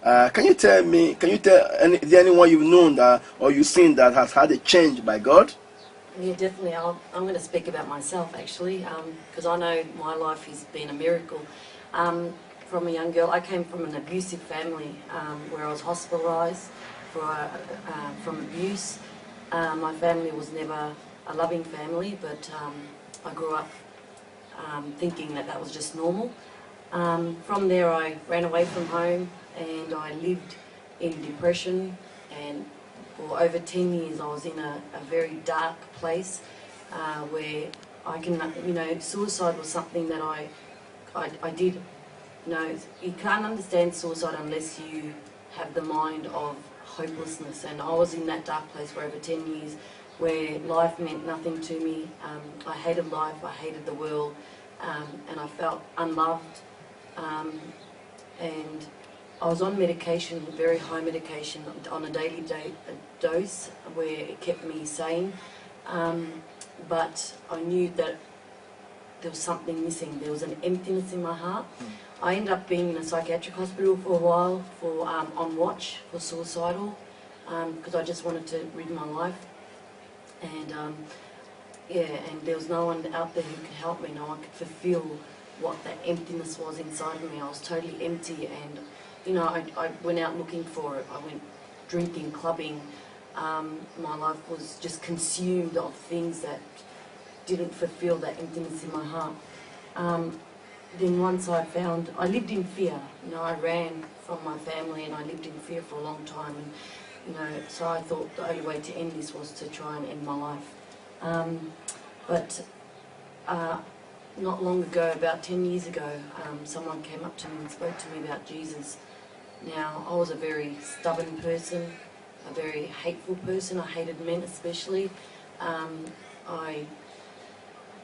Is there anyone you've known that or you've seen that has had a change by God? Yeah, definitely. I'm going to speak about myself actually, because I know my life has been a miracle. From a young girl, I came from an abusive family where I was hospitalised from abuse. My family was never a loving family, but I grew up thinking that was just normal. From there I ran away from home and I lived in depression, and for over 10 years I was in a very dark place where suicide was something that I did. You can't understand suicide unless you have the mind of hopelessness, and I was in that dark place for over 10 years where life meant nothing to me. I hated life, I hated the world, and I felt unloved, and I was on medication, very high medication, on a daily dose where it kept me sane, but I knew that there was something missing. There was an emptiness in my heart. I ended up being in a psychiatric hospital for a while, on watch for suicidal, because I just wanted to rid my life. And and there was no one out there who could help me. No one could fulfill what that emptiness was inside of me. I was totally empty, and I went out looking for it. I went drinking, clubbing. My life was just consumed of things that didn't fulfill that emptiness in my heart. Then once I lived in fear. I ran from my family and I lived in fear for a long time. And so I thought the only way to end this was to try and end my life. But not long ago, about 10 years ago, someone came up to me and spoke to me about Jesus. Now, I was a very stubborn person, a very hateful person. I hated men especially. I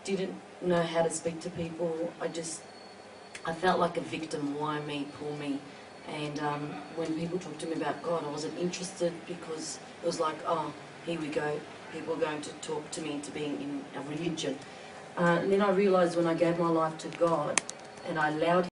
didn't know how to speak to people. I felt like a victim. Why me, poor me? And when people talked to me about God, I wasn't interested, because it was like, oh, here we go. People are going to talk to me into being in a religion. And then I realised when I gave my life to God and I allowed